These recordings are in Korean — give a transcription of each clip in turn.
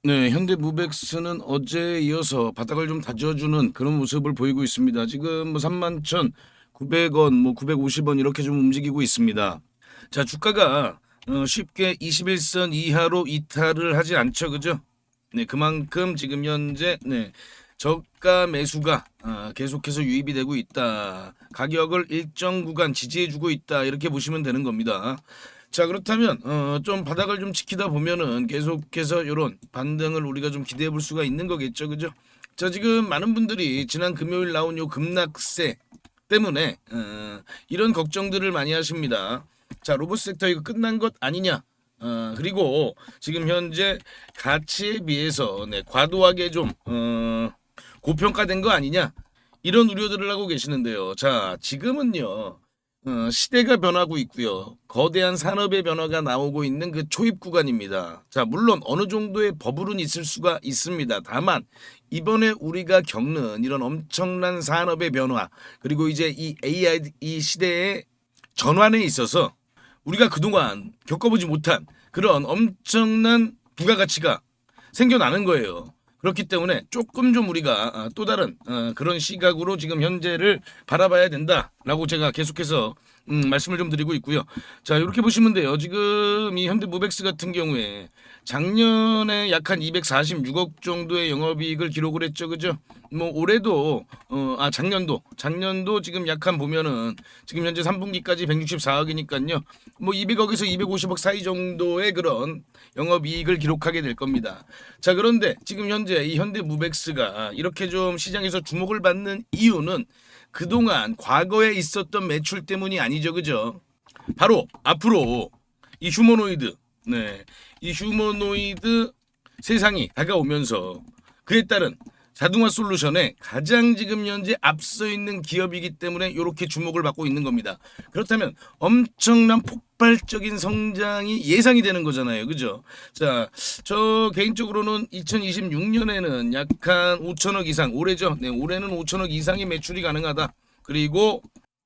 네, 현대무백스는 어제에 이어서 바닥을 좀 다져주는 그런 모습을 보이고 있습니다. 지금 뭐 31,900원, 뭐 950원 이렇게 좀 움직이고 있습니다. 자, 주가가 쉽게 21선 이하로 이탈을 하지 않죠, 그죠? 네, 그만큼 지금 현재 저가 매수가 계속해서 유입이 되고 있다. 가격을 일정 구간 지지해주고 있다. 이렇게 보시면 되는 겁니다. 자, 그렇다면 좀 바닥을 좀 지키다 보면은 계속해서 이런 반등을 우리가 좀 기대해 볼 수가 있는 거겠죠, 그죠? 자, 지금 많은 분들이 지난 금요일 나온 요 급락세 때문에 이런 걱정들을 많이 하십니다. 자, 로봇 섹터 이거 끝난 것 아니냐? 그리고 지금 현재 가치에 비해서 과도하게 좀 고평가된 거 아니냐? 이런 우려들을 하고 계시는데요. 자, 지금은요. 시대가 변하고 있고요. 거대한 산업의 변화가 나오고 있는 그 초입 구간입니다. 자, 물론 어느 정도의 버블은 있을 수가 있습니다. 다만 이번에 우리가 겪는 이런 엄청난 산업의 변화, 그리고 이제 이 AI 이 시대의 전환에 있어서 우리가 그동안 겪어보지 못한 그런 엄청난 부가가치가 생겨나는 거예요. 그렇기 때문에 조금 좀 우리가 또 다른 그런 시각으로 지금 현재를 바라봐야 된다라고 제가 계속해서 말씀을 좀 드리고 있고요. 자, 이렇게 보시면 돼요. 지금 이 현대무백스 같은 경우에 작년에 약 한 246억 정도의 영업이익을 기록을 했죠, 그죠? 뭐 올해도 작년도 지금 약한 보면은 지금 현재 3분기까지 164억이니까요. 뭐 200억에서 250억 사이 정도의 그런 영업이익을 기록하게 될 겁니다. 자, 그런데 지금 현재 이 현대무백스가 이렇게 좀 시장에서 주목을 받는 이유는 그동안 과거에 있었던 매출 때문이 아니죠, 그죠? 바로 앞으로 이 휴머노이드, 이 휴머노이드 세상이 다가오면서 그에 따른 자동화 솔루션에 가장 지금 현재 앞서 있는 기업이기 때문에 이렇게 주목을 받고 있는 겁니다. 그렇다면 엄청난 폭발적인 성장이 예상이 되는 거잖아요. 그죠? 자, 저 개인적으로는 2026년에는 약한 5천억 이상, 올해죠. 네, 올해는 5천억 이상의 매출이 가능하다. 그리고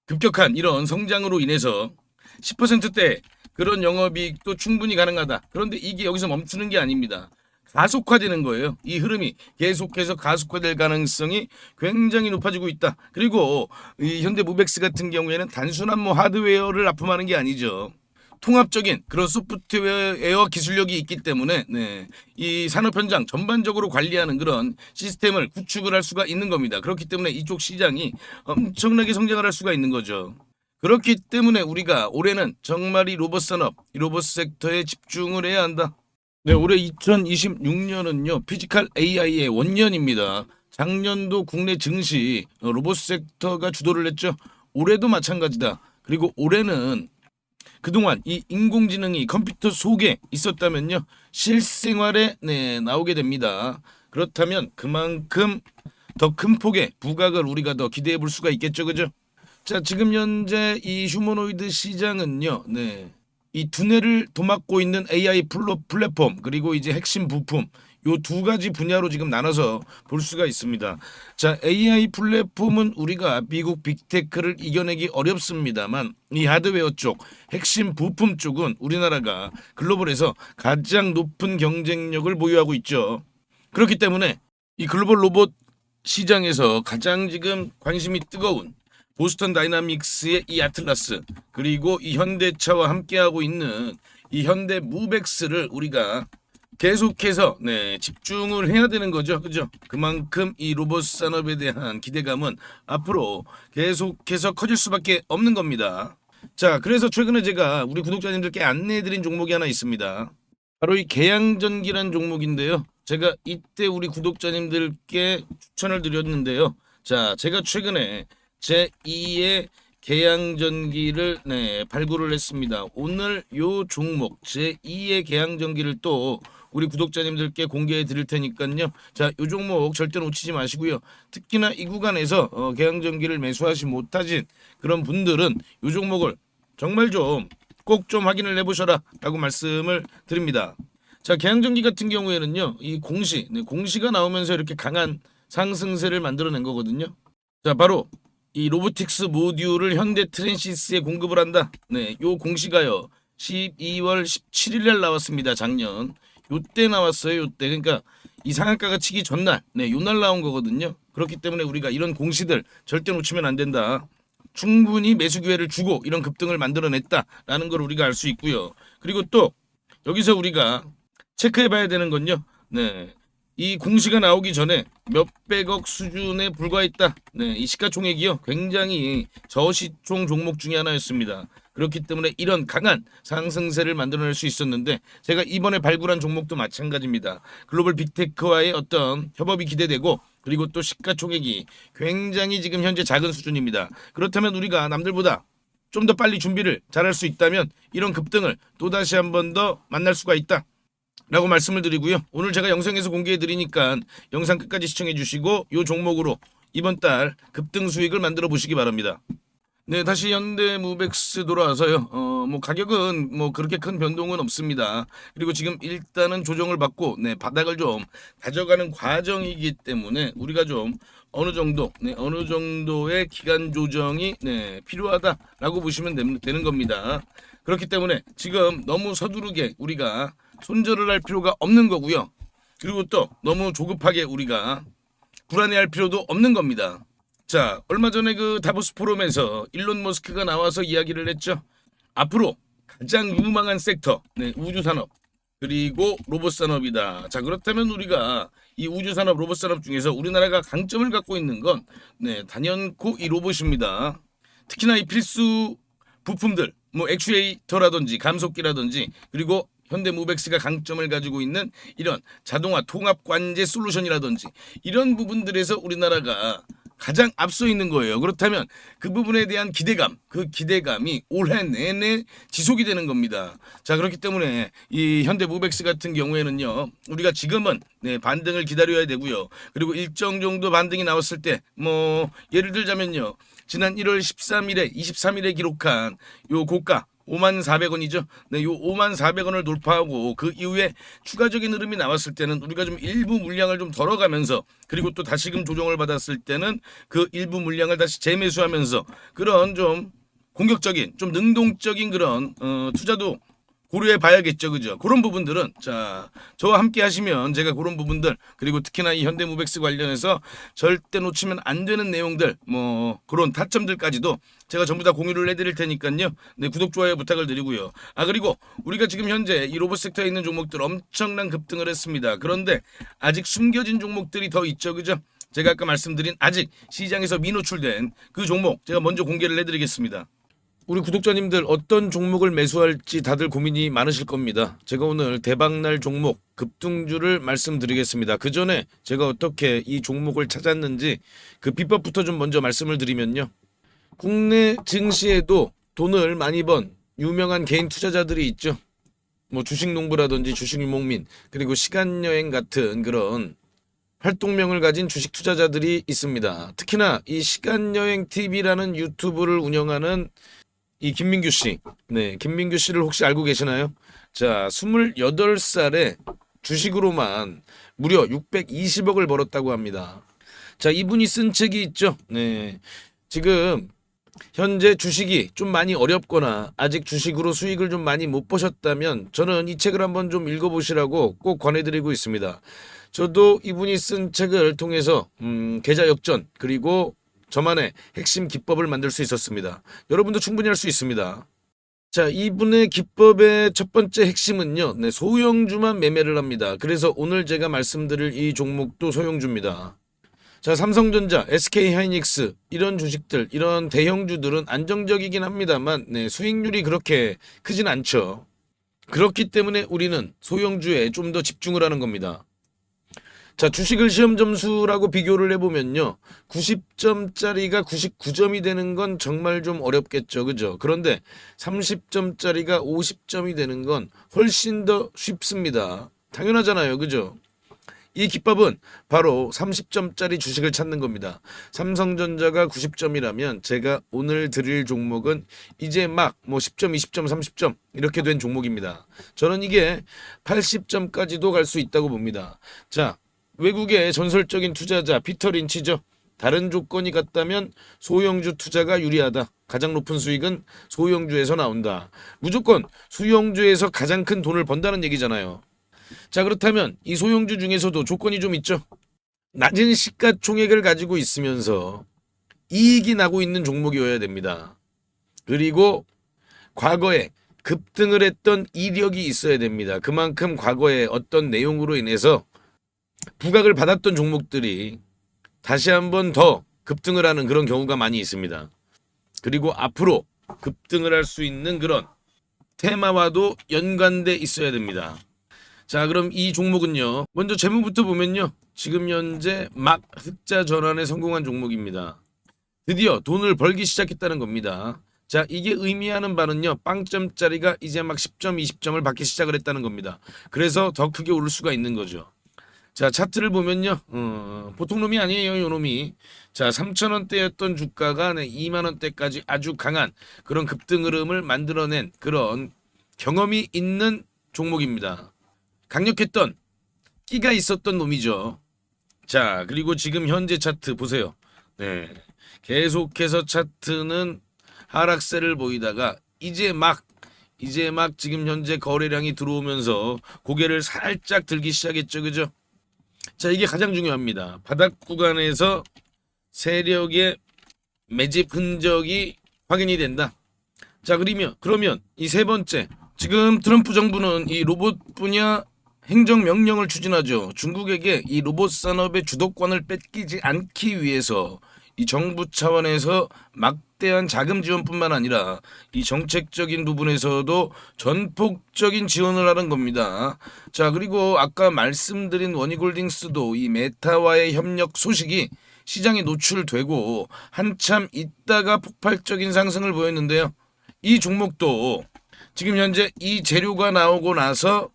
급격한 이런 성장으로 인해서 10%대 그런 영업이익도 충분히 가능하다. 그런데 이게 여기서 멈추는 게 아닙니다. 가속화되는 거예요. 이 흐름이 계속해서 가속화될 가능성이 굉장히 높아지고 있다. 그리고 이 현대무백스 같은 경우에는 단순한 뭐 하드웨어를 납품하는 게 아니죠. 통합적인 그런 소프트웨어 기술력이 있기 때문에 이 산업 현장 전반적으로 관리하는 그런 시스템을 구축을 할 수가 있는 겁니다. 그렇기 때문에 이쪽 시장이 엄청나게 성장을 할 수가 있는 거죠. 그렇기 때문에 우리가 올해는 정말 이 로봇 산업, 이 로봇 섹터에 집중을 해야 한다. 네, 올해 2026년은요, 피지컬 AI의 원년입니다. 작년도 국내 증시 로봇 섹터가 주도를 했죠. 올해도 마찬가지다. 그리고 올해는 그동안 이 인공지능이 컴퓨터 속에 있었다면요, 실생활에 나오게 됩니다. 그렇다면 그만큼 더 큰 폭의 부각을 우리가 더 기대해 볼 수가 있겠죠, 그죠? 자, 지금 현재 이 휴머노이드 시장은요, 이 두뇌를 도맡고 있는 AI 플랫폼 그리고 이제 핵심 부품 요 두 가지 분야로 지금 나눠서 볼 수가 있습니다. 자, AI 플랫폼은 우리가 미국 빅테크를 이겨내기 어렵습니다만 이 하드웨어 쪽, 핵심 부품 쪽은 우리나라가 글로벌에서 가장 높은 경쟁력을 보유하고 있죠. 그렇기 때문에 이 글로벌 로봇 시장에서 가장 지금 관심이 뜨거운 보스턴 다이나믹스의 이 아틀라스 그리고 이 현대차와 함께하고 있는 이 현대무백스를 우리가 계속해서 집중을 해야 되는 거죠. 그죠? 그만큼 이 로봇 산업에 대한 기대감은 앞으로 계속해서 커질 수밖에 없는 겁니다. 자, 그래서 최근에 제가 우리 구독자님들께 안내해드린 종목이 하나 있습니다. 바로 이 계양전기란 종목인데요. 제가 이때 우리 구독자님들께 추천을 드렸는데요. 자, 제가 최근에 제2의 계양전기를 발굴을 했습니다. 오늘 요 종목 제2의 계양전기를 또 우리 구독자님들께 공개해 드릴 테니까요. 자, 요 종목 절대 놓치지 마시고요. 특히나 이 구간에서 계양전기를 매수하지 못하신 그런 분들은 요 종목을 정말 좀 꼭 좀 확인을 해보셔라 라고 말씀을 드립니다. 자, 계양전기 같은 경우에는요, 이 공시가 나오면서 이렇게 강한 상승세를 만들어낸 거거든요. 자, 바로 이 로보틱스 모듈을 현대 트랜시스에 공급을 한다. 요 공시가요. 12월 17일 날 나왔습니다. 작년. 요때 나왔어요. 요때. 그러니까 이 상한가가 치기 전날, 네, 요날 나온 거거든요. 그렇기 때문에 우리가 이런 공시들 절대 놓치면 안 된다. 충분히 매수 기회를 주고 이런 급등을 만들어냈다라는 걸 우리가 알 수 있고요. 그리고 또 여기서 우리가 체크해 봐야 되는 건요. 네. 이 공시가 나오기 전에 몇백억 수준에 불과했다. 네, 이 시가총액이요. 굉장히 저시총 종목 중에 하나였습니다. 그렇기 때문에 이런 강한 상승세를 만들어낼 수 있었는데 제가 이번에 발굴한 종목도 마찬가지입니다. 글로벌 빅테크와의 어떤 협업이 기대되고 그리고 또 시가총액이 굉장히 지금 현재 작은 수준입니다. 그렇다면 우리가 남들보다 좀 더 빨리 준비를 잘할 수 있다면 이런 급등을 또다시 한 번 더 만날 수가 있다. 라고 말씀을 드리고요. 오늘 제가 영상에서 공개해 드리니까 영상 끝까지 시청해 주시고 이 종목으로 이번 달 급등 수익을 만들어 보시기 바랍니다. 네, 다시 현대무백스 돌아와서요. 뭐 가격은 뭐 그렇게 큰 변동은 없습니다. 그리고 지금 일단은 조정을 받고 네, 바닥을 좀 다져가는 과정이기 때문에 우리가 좀 어느 정도 어느 정도의 기간 조정이 필요하다라고 보시면 되는 겁니다. 그렇기 때문에 지금 너무 서두르게 우리가 손절을 할 필요가 없는 거고요. 그리고 또 너무 조급하게 우리가 불안해할 필요도 없는 겁니다. 자, 얼마 전에 그 다보스 포럼에서 일론 머스크가 나와서 이야기를 했죠. 앞으로 가장 유망한 섹터, 우주산업 그리고 로봇산업이다. 자, 그렇다면 우리가 이 우주산업, 로봇산업 중에서 우리나라가 강점을 갖고 있는 건 단연코 이 로봇입니다. 특히나 이 필수 부품들, 뭐 액추에이터라든지 감속기라든지 그리고 현대무백스가 강점을 가지고 있는 이런 자동화 통합 관제 솔루션이라든지 이런 부분들에서 우리나라가 가장 앞서 있는 거예요. 그렇다면 그 부분에 대한 기대감, 그 기대감이 올해 내내 지속이 되는 겁니다. 자, 그렇기 때문에 이 현대무백스 같은 경우에는요, 우리가 지금은 반등을 기다려야 되고요. 그리고 일정 정도 반등이 나왔을 때, 뭐 예를 들자면요, 지난 1월 13일에 23일에 기록한 요 고가 54,000원이죠. 네, 요 54,000원을 돌파하고 그 이후에 추가적인 흐름이 나왔을 때는 우리가 좀 일부 물량을 좀 덜어가면서 그리고 또 다시금 조정을 받았을 때는 그 일부 물량을 다시 재매수하면서 그런 좀 공격적인 좀 능동적인 그런 투자도 고려해 봐야겠죠. 그죠? 그런 부분들은 자, 저와 함께 하시면 제가 그런 부분들 그리고 특히나 이 현대무백스 관련해서 절대 놓치면 안 되는 내용들 뭐 그런 타점들까지도 제가 전부 다 공유를 해드릴 테니까요. 네, 구독 좋아요 부탁을 드리고요. 아, 그리고 우리가 지금 현재 이 로봇 섹터에 있는 종목들 엄청난 급등을 했습니다. 그런데 아직 숨겨진 종목들이 더 있죠. 그죠? 제가 아까 말씀드린 아직 시장에서 미노출된 그 종목 제가 먼저 공개를 해드리겠습니다. 우리 구독자님들 어떤 종목을 매수할지 다들 고민이 많으실 겁니다. 제가 오늘 대박날 종목 급등주를 말씀드리겠습니다. 그 전에 제가 어떻게 이 종목을 찾았는지 그 비법부터 좀 먼저 말씀을 드리면요. 국내 증시에도 돈을 많이 번 유명한 개인 투자자들이 있죠. 뭐 주식농부라든지 주식유목민 그리고 시간여행 같은 그런 활동명을 가진 주식 투자자들이 있습니다. 특히나 이 시간여행 TV라는 유튜브를 운영하는 이 김민규 씨. 네, 김민규 씨를 혹시 알고 계시나요? 자, 28살에 주식으로만 무려 620억을 벌었다고 합니다. 자, 이분이 쓴 책이 있죠. 네. 지금 현재 주식이 좀 많이 어렵거나 아직 주식으로 수익을 좀 많이 못 보셨다면 저는 이 책을 한번 좀 읽어보시라고 꼭 권해드리고 있습니다. 저도 이분이 쓴 책을 통해서 계좌 역전 그리고 저만의 핵심 기법을 만들 수 있었습니다. 여러분도 충분히 할 수 있습니다. 자, 이분의 기법의 첫 번째 핵심은요. 소형주만 매매를 합니다. 그래서 오늘 제가 말씀드릴 이 종목도 소형주입니다. 자, 삼성전자, SK하이닉스 이런 주식들, 이런 대형주들은 안정적이긴 합니다만 수익률이 그렇게 크진 않죠. 그렇기 때문에 우리는 소형주에 좀 더 집중을 하는 겁니다. 자, 주식을 시험 점수라고 비교를 해보면요. 90점짜리가 99점이 되는 건 정말 좀 어렵겠죠. 그죠? 그런데 30점짜리가 50점이 되는 건 훨씬 더 쉽습니다. 당연하잖아요. 그죠? 이 기법은 바로 30점짜리 주식을 찾는 겁니다. 삼성전자가 90점이라면 제가 오늘 드릴 종목은 이제 막 뭐 10점, 20점, 30점 이렇게 된 종목입니다. 저는 이게 80점까지도 갈 수 있다고 봅니다. 자, 외국의 전설적인 투자자 피터 린치죠. 다른 조건이 같다면 소형주 투자가 유리하다. 가장 높은 수익은 소형주에서 나온다. 무조건 소형주에서 가장 큰 돈을 번다는 얘기잖아요. 자, 그렇다면 이 소형주 중에서도 조건이 좀 있죠. 낮은 시가총액을 가지고 있으면서 이익이 나고 있는 종목이어야 됩니다. 그리고 과거에 급등을 했던 이력이 있어야 됩니다. 그만큼 과거에 어떤 내용으로 인해서 부각을 받았던 종목들이 다시 한번 더 급등을 하는 그런 경우가 많이 있습니다. 그리고 앞으로 급등을 할 수 있는 그런 테마와도 연관돼 있어야 됩니다. 자, 그럼 이 종목은요. 먼저 재무부터 보면요. 지금 현재 막 흑자 전환에 성공한 종목입니다. 드디어 돈을 벌기 시작했다는 겁니다. 자, 이게 의미하는 바는요. 빵점짜리가 이제 막 10점, 20점을 받기 시작을 했다는 겁니다. 그래서 더 크게 오를 수가 있는 거죠. 자, 차트를 보면요. 보통 놈이 아니에요, 요 놈이. 자, 3,000원대였던 주가가 2만원대까지 아주 강한 그런 급등 흐름을 만들어낸 그런 경험이 있는 종목입니다. 강력했던 끼가 있었던 놈이죠. 자, 그리고 지금 현재 차트 보세요. 네. 계속해서 차트는 하락세를 보이다가 이제 막 지금 현재 거래량이 들어오면서 고개를 살짝 들기 시작했죠. 그죠? 자, 이게 가장 중요합니다. 바닥 구간에서 세력의 매집 흔적이 확인이 된다. 자, 그러면 이 세 번째, 지금 트럼프 정부는 이 로봇 분야 행정명령을 추진하죠. 중국에게 이 로봇 산업의 주도권을 뺏기지 않기 위해서 이 정부 차원에서 막대한 자금 지원뿐만 아니라 이 정책적인 부분에서도 전폭적인 지원을 하는 겁니다. 자, 그리고 아까 말씀드린 원희골딩스도 이 메타와의 협력 소식이 시장에 노출되고 한참 있다가 폭발적인 상승을 보였는데요. 이 종목도 지금 현재 이 재료가 나오고 나서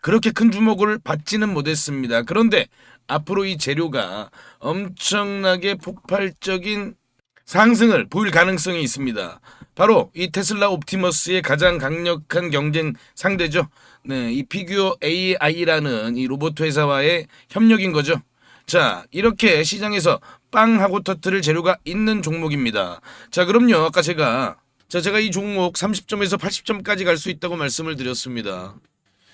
그렇게 큰 주목을 받지는 못했습니다. 그런데 앞으로 이 재료가 엄청나게 폭발적인 상승을 보일 가능성이 있습니다. 바로 이 테슬라 옵티머스의 가장 강력한 경쟁 상대죠. 네, 이 피규어 AI라는 이 로봇 회사와의 협력인 거죠. 자, 이렇게 시장에서 빵 하고 터트릴 재료가 있는 종목입니다. 자, 그럼요. 아까 제가 이 종목 30점에서 80점까지 갈 수 있다고 말씀을 드렸습니다.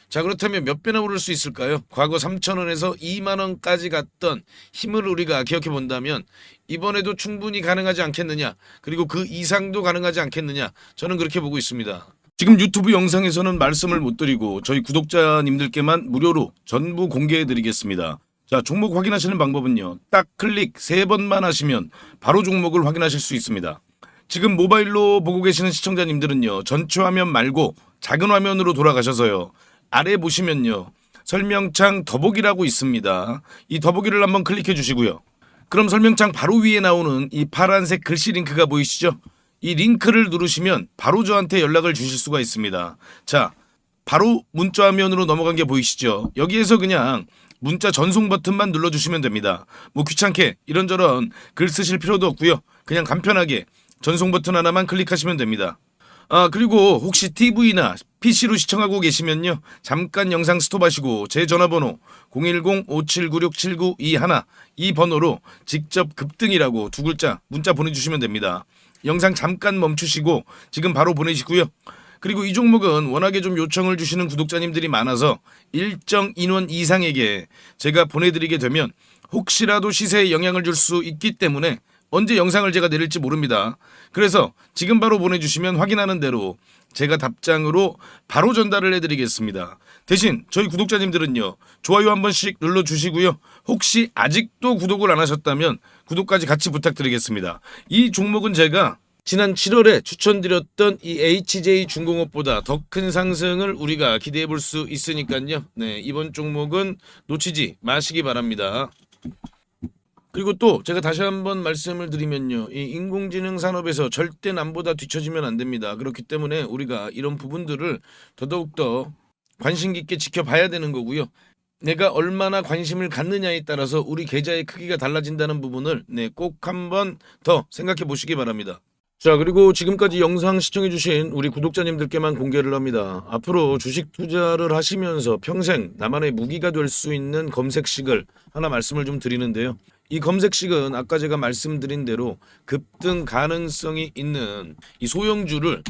자, 그렇다면 몇 배나 오를 수 있을까요? 과거 3,000원에서 2만원까지 갔던 힘을 우리가 기억해 본다면 이번에도 충분히 가능하지 않겠느냐, 그리고 그 이상도 가능하지 않겠느냐, 저는 그렇게 보고 있습니다. 지금 유튜브 영상에서는 말씀을 못 드리고 저희 구독자님들께만 무료로 전부 공개해 드리겠습니다. 자, 종목 확인하시는 방법은요. 딱 클릭 3번만 하시면 바로 종목을 확인하실 수 있습니다. 지금 모바일로 보고 계시는 시청자님들은요. 전체 화면 말고 작은 화면으로 돌아가셔서요. 아래 보시면요. 설명창 더보기라고 있습니다. 이 더보기를 한번 클릭해 주시고요. 그럼 설명창 바로 위에 나오는 이 파란색 글씨 링크가 보이시죠? 이 링크를 누르시면 바로 저한테 연락을 주실 수가 있습니다. 자, 바로 문자 화면으로 넘어간 게 보이시죠? 여기에서 그냥 문자 전송 버튼만 눌러주시면 됩니다. 뭐 귀찮게 이런저런 글 쓰실 필요도 없고요. 그냥 간편하게 전송 버튼 하나만 클릭하시면 됩니다. 아, 그리고 혹시 TV나 PC로 시청하고 계시면요. 잠깐 영상 스톱하시고 제 전화번호 010-5796-7921 이 번호로 직접 급등이라고 2글자 문자 보내주시면 됩니다. 영상 잠깐 멈추시고 지금 바로 보내시고요. 그리고 이 종목은 워낙에 좀 요청을 주시는 구독자님들이 많아서 일정 인원 이상에게 제가 보내드리게 되면 혹시라도 시세에 영향을 줄 수 있기 때문에 언제 영상을 제가 내릴지 모릅니다. 그래서 지금 바로 보내주시면 확인하는 대로 제가 답장으로 바로 전달을 해드리겠습니다. 대신 저희 구독자님들은요. 좋아요 한 번씩 눌러주시고요. 혹시 아직도 구독을 안 하셨다면 구독까지 같이 부탁드리겠습니다. 이 종목은 제가 지난 7월에 추천드렸던 이 HJ중공업보다 더 큰 상승을 우리가 기대해 볼 수 있으니까요. 네, 이번 종목은 놓치지 마시기 바랍니다. 그리고 또 제가 다시 한번 말씀을 드리면요. 이 인공지능 산업에서 절대 남보다 뒤처지면 안 됩니다. 그렇기 때문에 우리가 이런 부분들을 더더욱더 관심 깊게 지켜봐야 되는 거고요. 내가 얼마나 관심을 갖느냐에 따라서 우리 계좌의 크기가 달라진다는 부분을 꼭 한번 더 생각해 보시기 바랍니다. 자, 그리고 지금까지 영상 시청해주신 우리 구독자님들께만 공개를 합니다. 앞으로 주식 투자를 하시면서 평생 나만의 무기가 될 수 있는 검색식을 하나 말씀을 좀 드리는데요. 이 검색식은 아까 제가 말씀드린 대로 급등 가능성이 있는 이 소형주를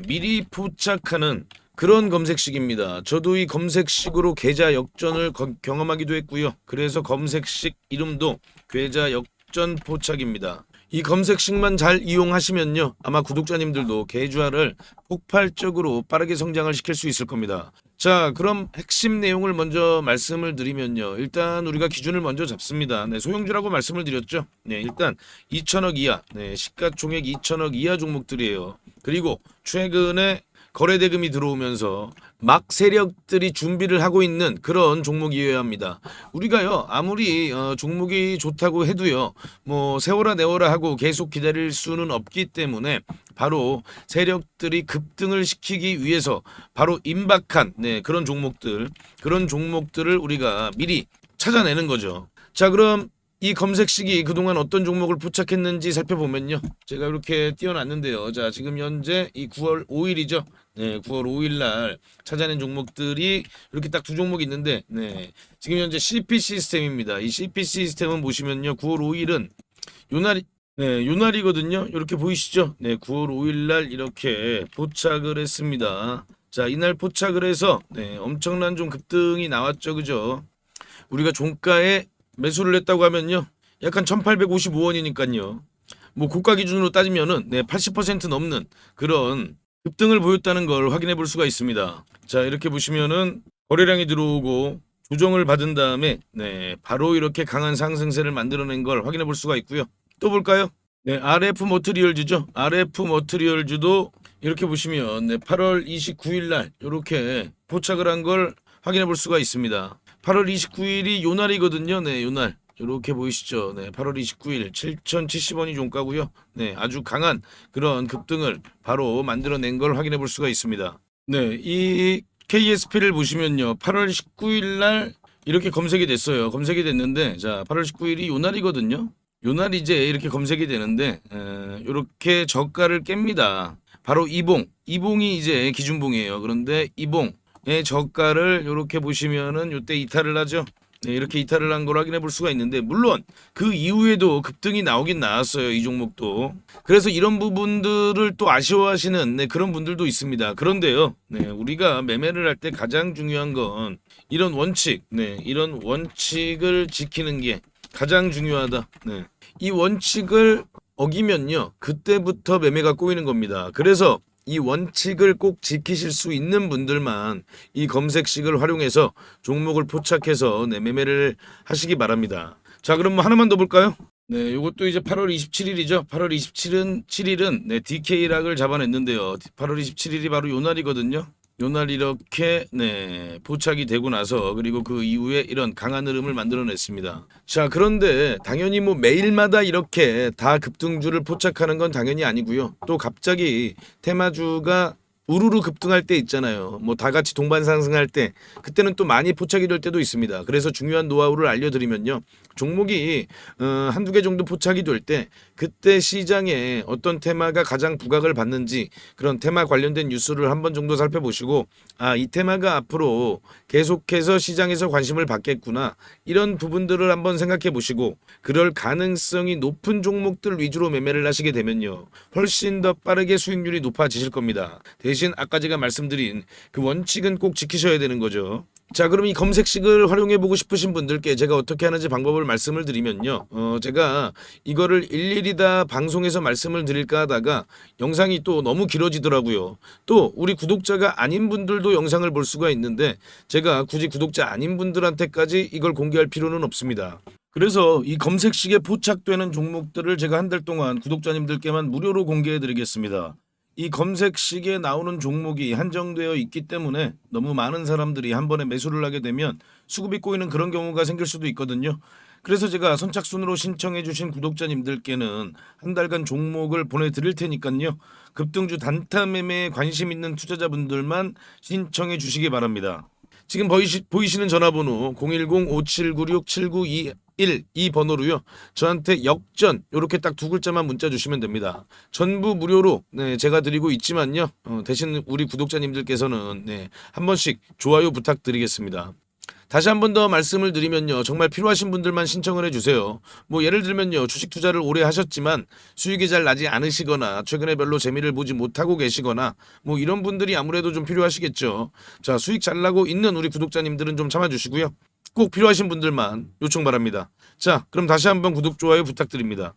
미리 포착하는 그런 검색식입니다. 저도 이 검색식으로 계좌 역전을 경험하기도 했고요. 그래서 검색식 이름도 계좌 역전 포착입니다. 이 검색식만 잘 이용하시면요, 아마 구독자님들도 계좌를 폭발적으로 빠르게 성장을 시킬 수 있을 겁니다. 자, 그럼 핵심 내용을 먼저 말씀을 드리면요, 일단 우리가 기준을 먼저 잡습니다. 네, 소형주라고 말씀을 드렸죠. 네, 일단 2천억 이하, 네, 시가총액 2천억 이하 종목들이에요. 그리고 최근에 거래대금이 들어오면서 막 세력들이 준비를 하고 있는 그런 종목이어야 합니다. 우리가요, 아무리 종목이 좋다고 해도요, 뭐 세워라 내워라 하고 계속 기다릴 수는 없기 때문에 바로 세력들이 급등을 시키기 위해서 바로 임박한, 네, 그런 종목들을 우리가 미리 찾아내는 거죠. 자, 그럼 이 검색식이 그동안 어떤 종목을 포착했는지 살펴보면요, 제가 이렇게 띄워놨는데요. 자, 지금 현재 이 9월 5일이죠. 네, 9월 5일 날 찾아낸 종목들이 이렇게 딱 두 종목이 있는데, 네, 지금 현재 CP 시스템입니다. 이 CP 시스템은 보시면요, 9월 5일은 요날이, 네, 요날이거든요. 이렇게 보이시죠? 네, 9월 5일 날 이렇게 포착을 했습니다. 자, 이날 포착을 해서 네, 엄청난 좀 급등이 나왔죠, 그죠? 우리가 종가에 매수를 했다고 하면요, 약간 1855원이니까요. 뭐 고가 기준으로 따지면은 네, 80% 넘는 그런 급등을 보였다는 걸 확인해 볼 수가 있습니다. 자, 이렇게 보시면은 거래량이 들어오고 조정을 받은 다음에 네, 바로 이렇게 강한 상승세를 만들어낸 걸 확인해 볼 수가 있고요. 또 볼까요? 네, RF 머트리얼즈죠. RF 머트리얼즈도 이렇게 보시면 네, 8월 29일 날 이렇게 포착을 한 걸 확인해 볼 수가 있습니다. 8월 29일이 요날이거든요. 네, 요날. 이렇게 보이시죠? 네, 8월 29일 7,070원이 종가고요. 네, 아주 강한 그런 급등을 바로 만들어낸 걸 확인해 볼 수가 있습니다. 네, 이 KSP를 보시면요, 8월 19일 날 이렇게 검색이 됐어요. 검색이 됐는데, 자, 8월 19일이 요날이거든요. 요날 이제 이렇게 검색이 되는데, 이렇게 저가를 깹니다. 바로 이봉이 이제 기준봉이에요. 그런데 이봉의 저가를 이렇게 보시면은 이때 이탈을 하죠. 네, 이렇게 이탈을 한 걸 확인해 볼 수가 있는데, 물론 그 이후에도 급등이 나오긴 나왔어요, 이 종목도. 그래서 이런 부분들을 또 아쉬워하시는 네, 그런 분들도 있습니다. 그런데요, 네, 우리가 매매를 할 때 가장 중요한 건 이런 원칙, 네, 이런 원칙을 지키는 게 가장 중요하다. 네. 이 원칙을 어기면요, 그때부터 매매가 꼬이는 겁니다. 그래서 이 원칙을 꼭 지키실 수 있는 분들만 이 검색식을 활용해서 종목을 포착해서 네, 매매를 하시기 바랍니다. 자, 그럼 뭐 하나만 더 볼까요? 네, 이것도 이제 8월 27일이죠. 8월 27일은 네, DK락을 잡아냈는데요. 8월 27일이 바로 요 날이거든요. 요날 이렇게 네, 포착이 되고 나서 그리고 그 이후에 이런 강한 흐름을 만들어냈습니다. 자, 그런데 당연히 뭐 매일마다 이렇게 다 급등주를 포착하는 건 당연히 아니고요. 또 갑자기 테마주가 우르르 급등할 때 있잖아요. 뭐 다 같이 동반 상승할 때 그때는 또 많이 포착이 될 때도 있습니다. 그래서 중요한 노하우를 알려드리면요, 종목이 한두 개 정도 포착이 될 때 그때 시장에 어떤 테마가 가장 부각을 받는지 그런 테마 관련된 뉴스를 한번 정도 살펴보시고, 아, 이 테마가 앞으로 계속해서 시장에서 관심을 받겠구나, 이런 부분들을 한번 생각해 보시고 그럴 가능성이 높은 종목들 위주로 매매를 하시게 되면요, 훨씬 더 빠르게 수익률이 높아지실 겁니다. 대신 아까 제가 말씀드린 그 원칙은 꼭 지키셔야 되는 거죠. 자, 그럼 이 검색식을 활용해 보고 싶으신 분들께 제가 어떻게 하는지 방법을 말씀을 드리면요, 제가 이거를 일일이 다 방송에서 말씀을 드릴까 하다가 영상이 또 너무 길어지더라고요. 또 우리 구독자가 아닌 분들도 영상을 볼 수가 있는데 제가 굳이 구독자 아닌 분들한테까지 이걸 공개할 필요는 없습니다. 그래서 이 검색식에 포착되는 종목들을 제가 한 달 동안 구독자님들께만 무료로 공개해 드리겠습니다. 이 검색식에 나오는 종목이 한정되어 있기 때문에 너무 많은 사람들이 한 번에 매수를 하게 되면 수급이 꼬이는 그런 경우가 생길 수도 있거든요. 그래서 제가 선착순으로 신청해 주신 구독자님들께는 한 달간 종목을 보내드릴 테니까요, 급등주 단타 매매에 관심 있는 투자자분들만 신청해 주시기 바랍니다. 지금 보이시는 전화번호 010-5796-7921 이 번호로요, 저한테 역전 이렇게 딱 두 글자만 문자 주시면 됩니다. 전부 무료로 네, 제가 드리고 있지만요, 대신 우리 구독자님들께서는 네, 한 번씩 좋아요 부탁드리겠습니다. 다시 한 번 더 말씀을 드리면요. 정말 필요하신 분들만 신청을 해주세요. 뭐 예를 들면요. 주식 투자를 오래 하셨지만 수익이 잘 나지 않으시거나 최근에 별로 재미를 보지 못하고 계시거나 뭐 이런 분들이 아무래도 좀 필요하시겠죠. 자, 수익 잘 나고 있는 우리 구독자님들은 좀 참아주시고요. 꼭 필요하신 분들만 요청 바랍니다. 자, 그럼 다시 한번 구독, 좋아요 부탁드립니다.